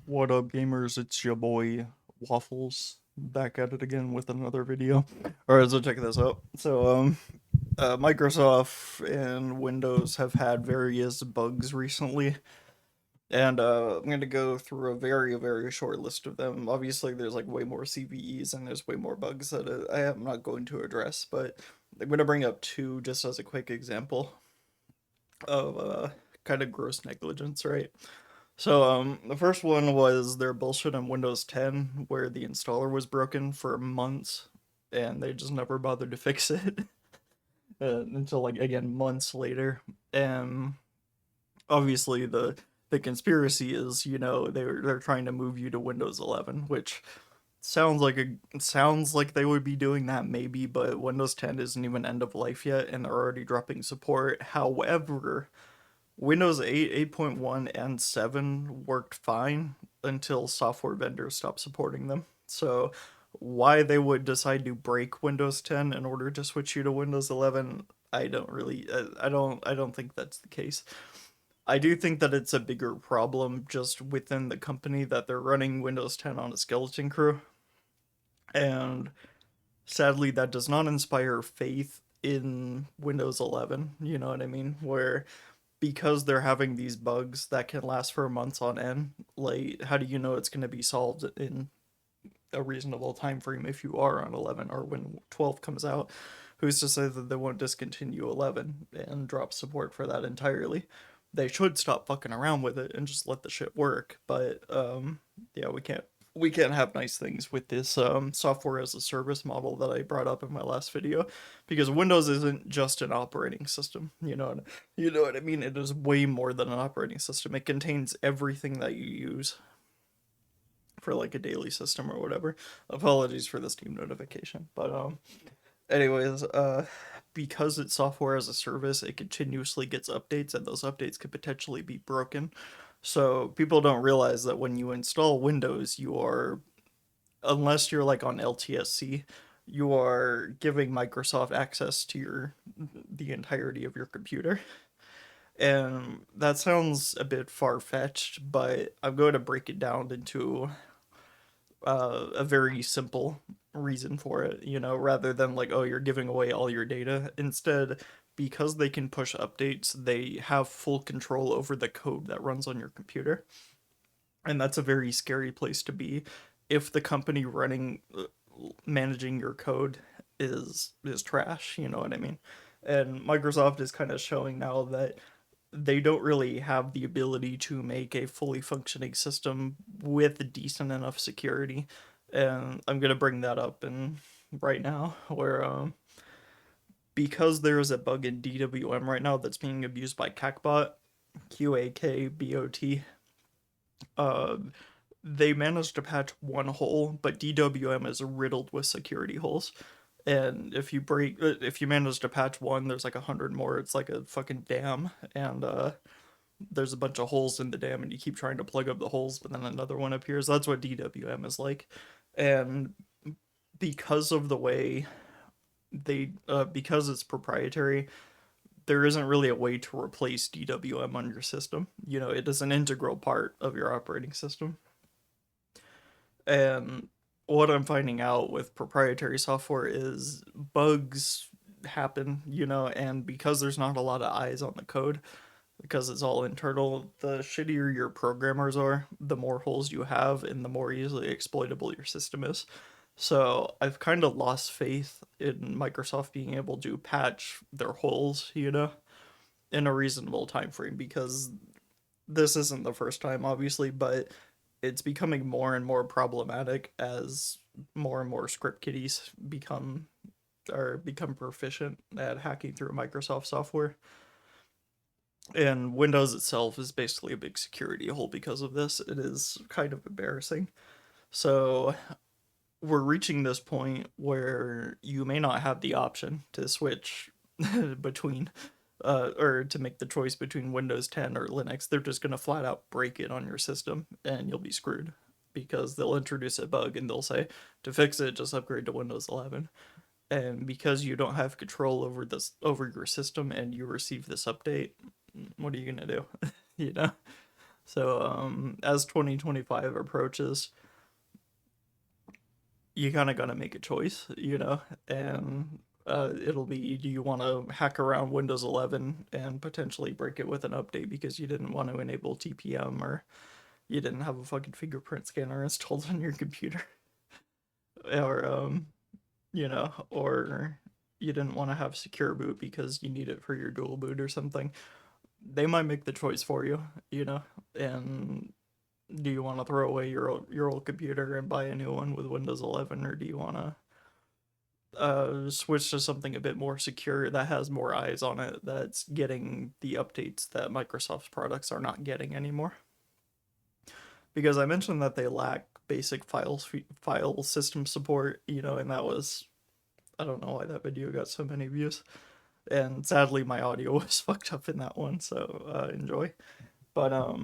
What up, gamers? It's your boy Waffles back at it again with another video. Alright, so check this out. Microsoft and Windows have had various bugs recently, and I'm gonna go through a very short list of them. Obviously, there's like way more CVEs and there's way more bugs that I am not going to address, but I'm gonna bring up two just as a quick example of kind of gross negligence, right? The first one was their bullshit on Windows 10, where the installer was broken for months, and they just never bothered to fix it until, like, again, months later. And obviously, the conspiracy is, they're trying to move you to Windows 11, which sounds like they would be doing that maybe, but Windows 10 isn't even end of life yet, and they're already dropping support. However, Windows 8, 8.1, and 7 worked fine until software vendors stopped supporting them. So, why they would decide to break Windows 10 in order to switch you to Windows 11, I don't think that's the case. I do think that it's a bigger problem just within the company that they're running Windows 10 on a skeleton crew. And sadly, that does not inspire faith in Windows 11. You know what I mean? Where because they're having these bugs that can last for months on end, like how do you know it's going to be solved in a reasonable time frame if you are on 11 or when 12 comes out? Who's to say that they won't discontinue 11 and drop support for that entirely? They should stop fucking around with it and just let the shit work. But yeah, we can't have nice things with this software as a service model that I brought up in my last video, because Windows isn't just an operating system. You know what I mean? It is way more than an operating system. It contains everything that you use for like a daily system or whatever. Apologies for the Steam notification, but anyways, because it's software as a service, it continuously gets updates, and those updates could potentially be broken. So people don't realize that when you install Windows, you are, unless you're like on LTSC, you are giving Microsoft access to the entirety of your computer. And that sounds a bit far-fetched, but I'm going to break it down into a very simple reason for it, rather than like, oh, you're giving away all your data. Instead, because they can push updates, they have full control over the code that runs on your computer. And that's a very scary place to be if the company running managing your code is trash, you know what I mean? And Microsoft is kind of showing now that they don't really have the ability to make a fully functioning system with decent enough security. And I'm going to bring that up in right now, where because there is a bug in DWM right now that's being abused by CACBot, QAKBOT. uh they managed to patch one hole, but DWM is riddled with security holes. And if you manage to patch one, there's like 100 more. It's like a fucking dam, and there's a bunch of holes in the dam, and you keep trying to plug up the holes, but then another one appears. That's what DWM is like. And because of the way because it's proprietary, there isn't really a way to replace DWM on your system. It is an integral part of your operating system. And what I'm finding out with proprietary software is bugs happen, and because there's not a lot of eyes on the code, because it's all internal, the shittier your programmers are, the more holes you have, and the more easily exploitable your system is. So I've kind of lost faith in Microsoft being able to patch their holes, in a reasonable time frame, because this isn't the first time, obviously, but it's becoming more and more problematic as more and more script kiddies become proficient at hacking through Microsoft software. And Windows itself is basically a big security hole because of this. It is kind of embarrassing. So we're reaching this point where you may not have the option to switch between or to make the choice between Windows 10 or Linux. They're just going to flat out break it on your system and you'll be screwed, because they'll introduce a bug and they'll say, to fix it, just upgrade to Windows 11. And because you don't have control over your system and you receive this update, what are you going to do? you know So as 2025 approaches, you kind of got to make a choice, and it'll be, do you want to hack around Windows 11 and potentially break it with an update because you didn't want to enable TPM, or you didn't have a fucking fingerprint scanner installed on your computer, or or you didn't want to have secure boot because you need it for your dual boot or something. They might make the choice for you, and do you want to throw away your old computer and buy a new one with Windows 11, or do you want to switch to something a bit more secure that has more eyes on it, that's getting the updates that Microsoft's products are not getting anymore? Because I mentioned that they lack basic file system support, and that was, I don't know why that video got so many views. And sadly, my audio was fucked up in that one, so enjoy. But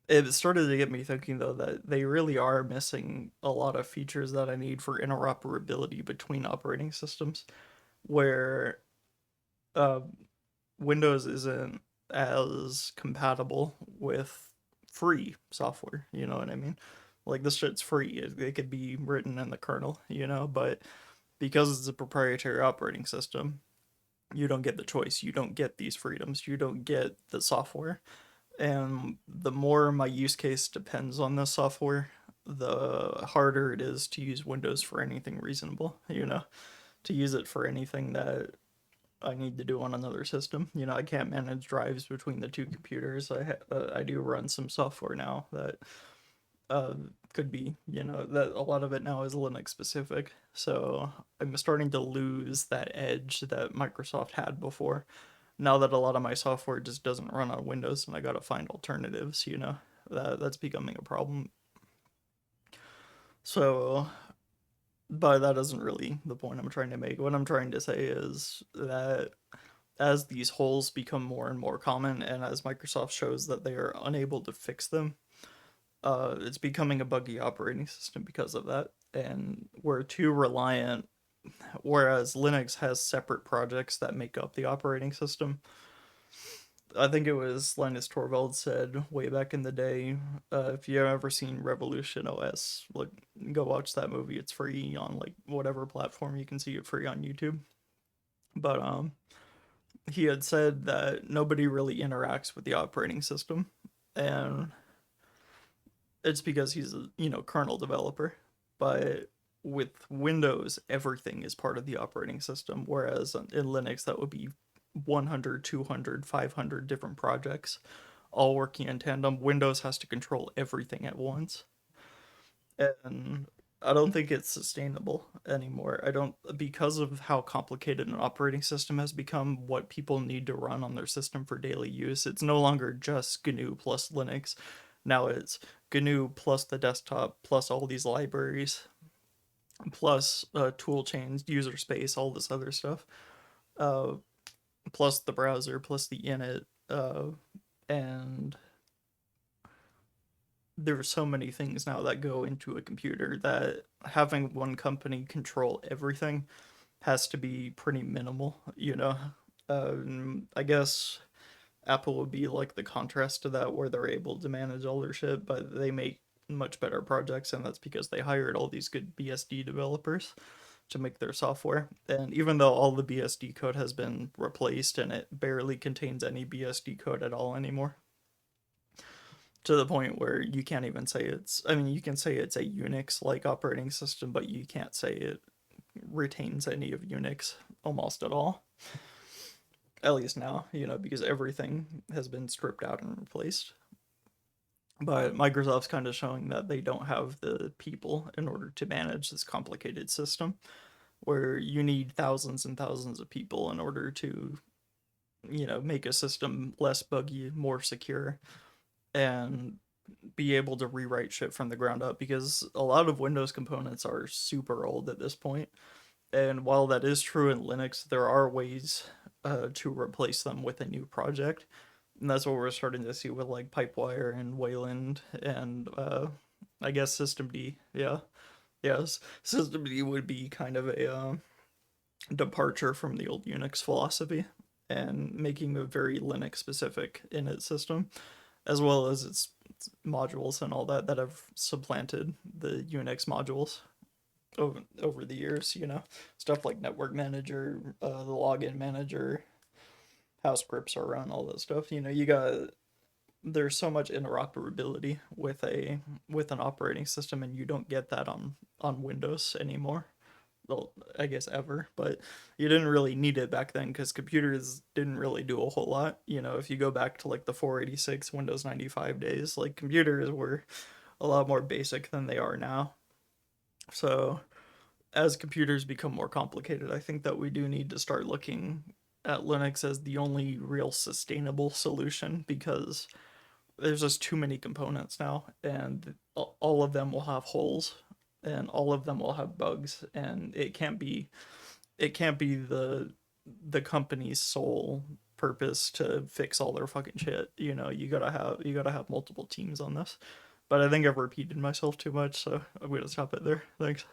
it started to get me thinking though that they really are missing a lot of features that I need for interoperability between operating systems, where uh, Windows isn't as compatible with free software. You know what I mean? Like, this shit's free. It could be written in the kernel, but because it's a proprietary operating system, you don't get the choice. You don't get these freedoms. You don't get the software. And the more my use case depends on this software, the harder it is to use Windows for anything reasonable, to use it for anything that I need to do on another system. I can't manage drives between the two computers. I do run some software now that uh, could be, that a lot of it now is Linux specific. So I'm starting to lose that edge that Microsoft had before. Now that a lot of my software just doesn't run on Windows, and I gotta find alternatives, that's becoming a problem. So, but that isn't really the point I'm trying to make. What I'm trying to say is that as these holes become more and more common, and as Microsoft shows that they are unable to fix them, it's becoming a buggy operating system because of that. And we're too reliant, whereas Linux has separate projects that make up the operating system. I think it was Linus Torvalds said way back in the day, if you've ever seen Revolution OS, look, go watch that movie. It's free on like whatever platform. You can see it free on YouTube. But he had said that nobody really interacts with the operating system, and it's because he's a kernel developer. But with Windows, everything is part of the operating system, whereas in Linux that would be 100, 200, 500 different projects all working in tandem. Windows has to control everything at once, and I don't think it's sustainable anymore. I don't, because of how complicated an operating system has become, what people need to run on their system for daily use. It's no longer just GNU plus Linux. Now it's GNU plus the desktop plus all these libraries plus tool chains, user space, all this other stuff, uh, plus the browser, plus the init, and there's so many things now that go into a computer that having one company control everything has to be pretty minimal. I guess Apple would be like the contrast to that, where they're able to manage all their shit, but they make much better projects, and that's because they hired all these good BSD developers to make their software. And even though all the BSD code has been replaced and it barely contains any BSD code at all anymore, to the point where you can't even say it's, I mean, you can say it's a Unix like operating system, but you can't say it retains any of Unix almost at all. At least now, because everything has been stripped out and replaced. But Microsoft's kind of showing that they don't have the people in order to manage this complicated system, where you need thousands and thousands of people in order to, make a system less buggy, more secure, and be able to rewrite shit from the ground up, because a lot of Windows components are super old at this point. And while that is true in Linux, there are ways to replace them with a new project. And that's what we're starting to see with like Pipewire and Wayland and I guess Systemd. Yeah. Yes. Systemd would be kind of a departure from the old Unix philosophy and making it very Linux specific in its system. as well as its modules and all that that have supplanted the Unix modules over the years. Stuff like network manager, the login manager, how scripts are run, all that stuff. You got there's so much interoperability with an operating system, and you don't get that on Windows anymore. Well, I guess ever, but you didn't really need it back then because computers didn't really do a whole lot. If you go back to like the 486 Windows 95 days, like computers were a lot more basic than they are now. So as computers become more complicated, I think that we do need to start looking at Linux as the only real sustainable solution, because there's just too many components now, and all of them will have holes, and all of them will have bugs, and it can't be the company's sole purpose to fix all their fucking shit. You gotta have multiple teams on this. But I think I've repeated myself too much, so I'm gonna stop it there. Thanks.